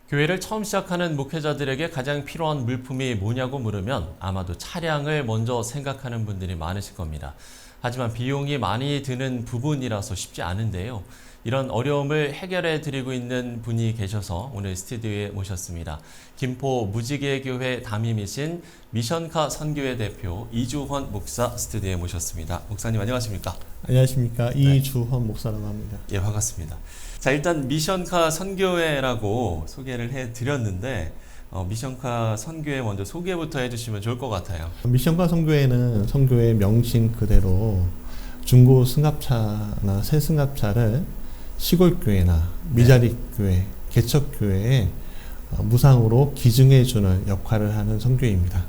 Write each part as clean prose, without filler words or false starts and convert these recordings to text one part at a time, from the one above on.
교회를 처음 시작하는 목회자들에게 가장 필요한 물품이 뭐냐고 물으면 아마도 차량을 먼저 생각하는 분들이 많으실 겁니다. 하지만 비용이 많이 드는 부분이라서 쉽지 않은데요. 이런 어려움을 해결해 드리고 있는 분이 계셔서 오늘 스튜디오에 모셨습니다. 김포 무지개교회 담임이신 미션카 선교회 대표 이주헌 목사 스튜디오에 모셨습니다. 목사님 안녕하십니까? 안녕하십니까. 이주헌 목사라고 합니다. 예, 반갑습니다. 자, 일단 미션카 선교회라고 소개를 해드렸는데 미션카 선교회 먼저 소개부터 해주시면 좋을 것 같아요. 미션카 선교회는 선교회 명칭 그대로 중고 승합차나 새 승합차를 시골교회나 미자립교회, 개척교회에 무상으로 기증해주는 역할을 하는 선교회입니다.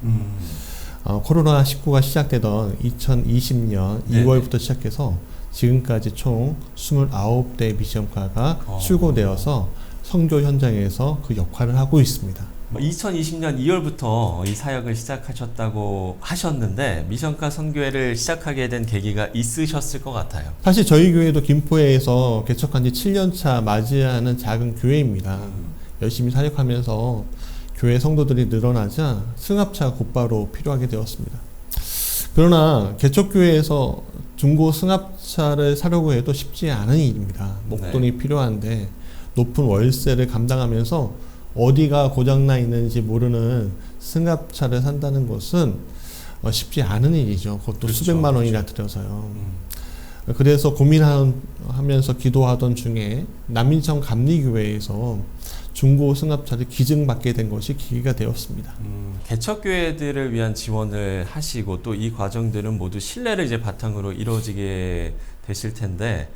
코로나19가 시작되던 2020년 2월부터 시작해서 지금까지 총 29대 미션카가 출고되어서 선교 현장에서 그 역할을 하고 있습니다. 2020년 2월부터 이 사역을 시작하셨다고 하셨는데 미션카 선교회를 시작하게 된 계기가 있으셨을 것 같아요. 사실 저희 교회도 김포에서 개척한 지 7년차 맞이하는 작은 교회입니다. 열심히 사역하면서 교회 성도들이 늘어나자 승합차가 곧바로 필요하게 되었습니다. 그러나 개척교회에서 중고 승합차를 사려고 해도 쉽지 않은 일입니다. 목돈이 필요한데 높은 월세를 감당하면서 어디가 고장나 있는지 모르는 승합차를 산다는 것은 쉽지 않은 일이죠. 그것도 그렇죠, 수백만 원이나 들여서요. 그래서 고민하면서 기도하던 중에 남인천 감리교회에서 중고 승합차를 기증받게 된 것이 계기가 되었습니다. 개척교회들을 위한 지원을 하시고 또 이 과정들은 모두 신뢰를 이제 바탕으로 이루어지게 되실 텐데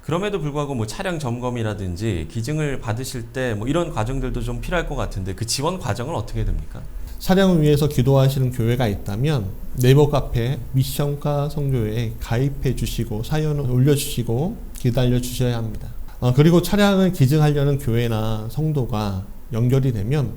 그럼에도 불구하고 뭐 차량 점검이라든지 기증을 받으실 때 뭐 이런 과정들도 좀 필요할 것 같은데 그 지원 과정은 어떻게 됩니까? 차량을 위해서 기도하시는 교회가 있다면 네이버 카페 미션카 선교회에 가입해 주시고 사연을 올려주시고 기다려 주셔야 합니다. 그리고 차량을 기증하려는 교회나 성도가 연결이 되면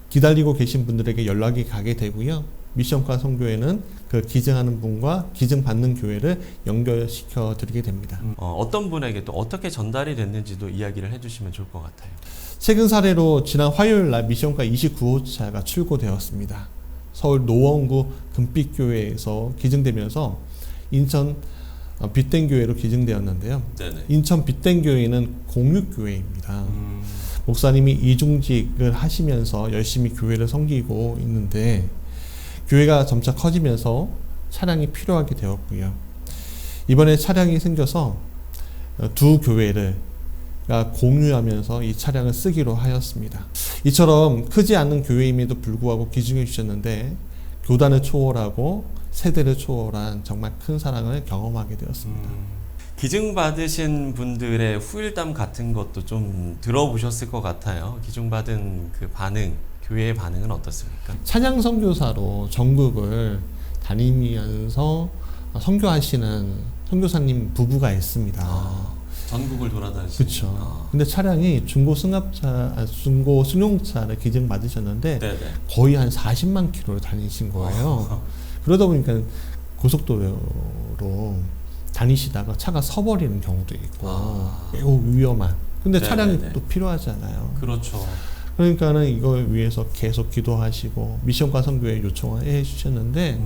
기다리고 계신 분들에게 연락이 가게 되고요. 미션카 선교회는 그 기증하는 분과 기증받는 교회를 연결시켜 드리게 됩니다. 어떤 분에게 또 어떻게 전달이 됐는지도 이야기를 해주시면 좋을 것 같아요. 최근 사례로 지난 화요일 날 미션카 29호차가 출고되었습니다. 서울 노원구 금빛교회에서 기증되면서 인천 빛된교회로 기증되었는데요. 네네. 인천 빛된교회는 공육교회입니다. 목사님이 이중직을 하시면서 열심히 교회를 섬기고 있는데 교회가 점차 커지면서 차량이 필요하게 되었고요. 이번에 차량이 생겨서 두 교회를 공유하면서 이 차량을 쓰기로 하였습니다. 이처럼 크지 않는 교회임에도 불구하고 기증해 주셨는데 교단을 초월하고 세대를 초월한 정말 큰 사랑을 경험하게 되었습니다. 기증받으신 분들의 후일담 같은 것도 좀 들어보셨을 것 같아요. 기증받은 그 반응, 교회의 반응은 어떻습니까? 찬양 선교사로 전국을 다니면서 선교하시는 선교사님 부부가 있습니다. 전국을 돌아다니시죠. 그렇죠. 근데 차량이 중고 승용차를 기증 받으셨는데 네네. 거의 한 40만 킬로를 다니신 거예요. 그러다 보니까 고속도로로 다니시다가 차가 서버리는 경우도 있고 매우 위험한. 근데 네네네. 차량이 또 필요하잖아요. 그렇죠. 그러니까는 이걸 위해서 계속 기도하시고 미션카 선교회 요청을 해주셨는데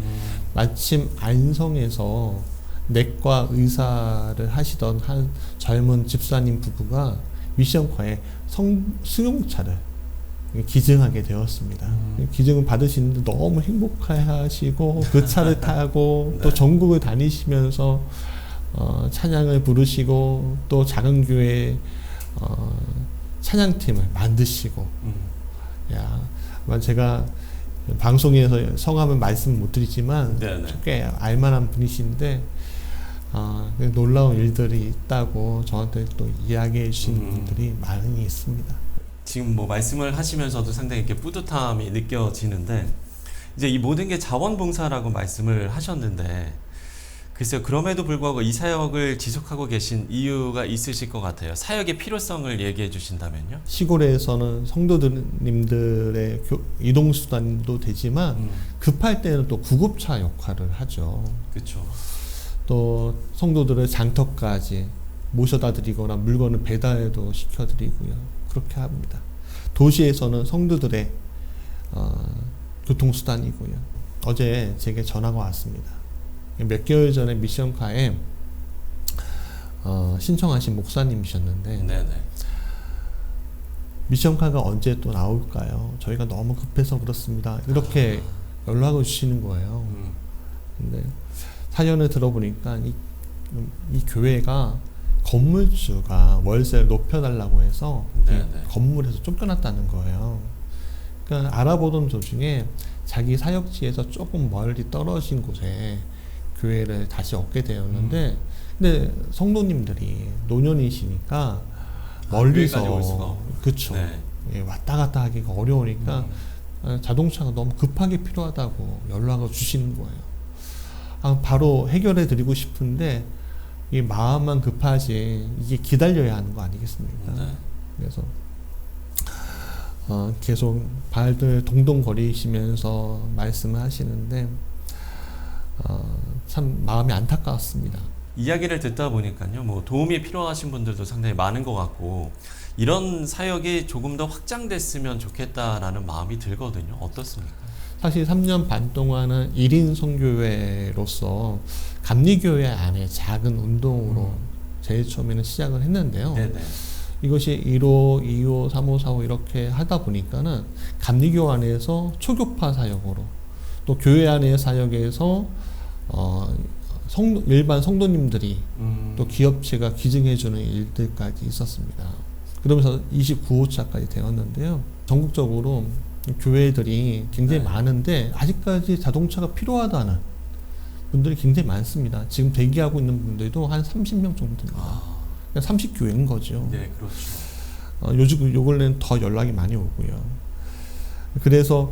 마침 안성에서 내과 의사를 하시던 한 젊은 집사님 부부가 미션카에 승용차를 기증하게 되었습니다. 기증을 받으시는데 너무 행복해하시고 그 차를 타고 또 전국을 다니시면서 찬양을 부르시고 또 작은 교회 찬양팀을 만드시고 제가 방송에서 성함은 말씀 못 드리지만 꽤 알만한 분이신데 놀라운 일들이 있다고 저한테 또 이야기해 주신 분들이 많이 있습니다. 지금 뭐 말씀을 하시면서도 상당히 이렇게 뿌듯함이 느껴지는데 이제 이 모든 게 자원봉사라고 말씀을 하셨는데 글쎄요, 그럼에도 불구하고 이 사역을 지속하고 계신 이유가 있으실 것 같아요. 사역의 필요성을 얘기해 주신다면요? 시골에서는 성도님들의 이동수단도 되지만 급할 때는 또 구급차 역할을 하죠. 그렇죠. 또 성도들을 장터까지 모셔다 드리거나 물건을 배달도 시켜드리고요. 그렇게 합니다. 도시에서는 성도들의 교통수단이고요. 어제 제게 전화가 왔습니다. 몇 개월 전에 미션카에 신청하신 목사님이셨는데 네네. 미션카가 언제 또 나올까요? 저희가 너무 급해서 그렇습니다. 이렇게 연락을 주시는 거예요. 근데 사연을 들어보니까 이 교회가 건물주가 월세를 높여달라고 해서 네네. 건물에서 쫓겨났다는 거예요. 그러니까 알아보던 도중에 자기 사역지에서 조금 멀리 떨어진 곳에 교회를 다시 얻게 되었는데 근데 성도님들이 노년이시니까 멀리서 올 수가 그쵸. 네. 예, 왔다 갔다 하기가 어려우니까 자동차가 너무 급하게 필요하다고 연락을 주시는 거예요. 바로 해결해 드리고 싶은데 이 마음만 급하지 이게 기다려야 하는 거 아니겠습니까? 네. 그래서 계속 발들 동동거리시면서 말씀을 하시는데 참 마음이 안타까웠습니다. 이야기를 듣다 보니까요, 뭐 도움이 필요하신 분들도 상당히 많은 것 같고 이런 사역이 조금 더 확장됐으면 좋겠다라는 마음이 들거든요. 어떻습니까? 사실 3년 반 동안은 1인 선교회로서 감리교회 안에 작은 운동으로 제일 처음에는 시작을 했는데요. 네네. 이것이 1호, 2호, 3호, 4호 이렇게 하다 보니까는 감리교 안에서 초교파 사역으로 또 교회 안의 사역에서 일반 성도님들이 또 기업체가 기증해주는 일들까지 있었습니다. 그러면서 29호차까지 되었는데요. 전국적으로 교회들이 굉장히 네. 많은데 아직까지 자동차가 필요하다는 분들이 굉장히 많습니다. 지금 대기하고 있는 분들도 한 30명 정도 됩니다. 30교회인 거죠. 네, 그렇죠. 요즘 요 근래는 더 연락이 많이 오고요. 그래서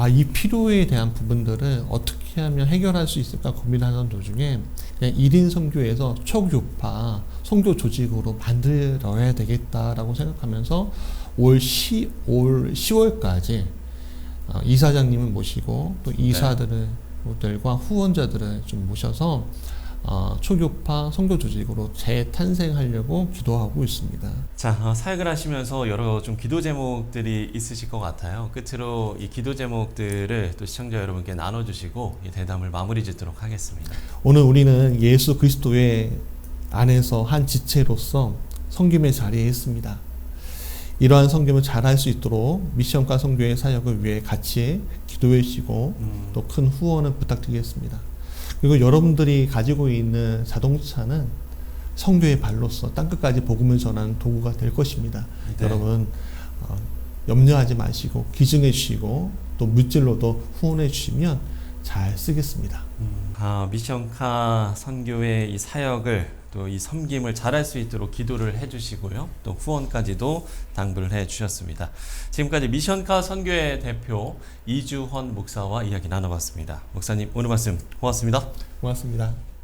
이 필요에 대한 부분들을 어떻게 하면 해결할 수 있을까 고민하는 도중에 그냥 1인 선교에서 초교파 선교 조직으로 만들어야 되겠다라고 생각하면서 올 10월까지 이사장님을 모시고 또 이사들과 후원자들을 좀 모셔서 초교파 선교 조직으로 재탄생하려고 기도하고 있습니다. 자, 사역을 하시면서 여러 좀 기도 제목들이 있으실 것 같아요. 끝으로 이 기도 제목들을 또 시청자 여러분께 나눠주시고 이 대담을 마무리 짓도록 하겠습니다. 오늘 우리는 예수 그리스도의 안에서 한 지체로서 섬김의 자리에 있습니다. 이러한 섬김을 잘할 수 있도록 미션과 선교의 사역을 위해 같이 기도해 주시고 또 큰 후원을 부탁드리겠습니다. 그리고 여러분들이 가지고 있는 자동차는 선교의 발로서 땅끝까지 복음을 전하는 도구가 될 것입니다. 네. 여러분 염려하지 마시고 기증해 주시고 또 물질로도 후원해 주시면 잘 쓰겠습니다. 미션카 선교의 이 사역을 또 이 섬김을 잘할 수 있도록 기도를 해주시고요. 또 후원까지도 당부를 해주셨습니다. 지금까지 미션카 선교회 대표 이주헌 목사와 이야기 나눠봤습니다. 목사님 오늘 말씀 고맙습니다. 고맙습니다.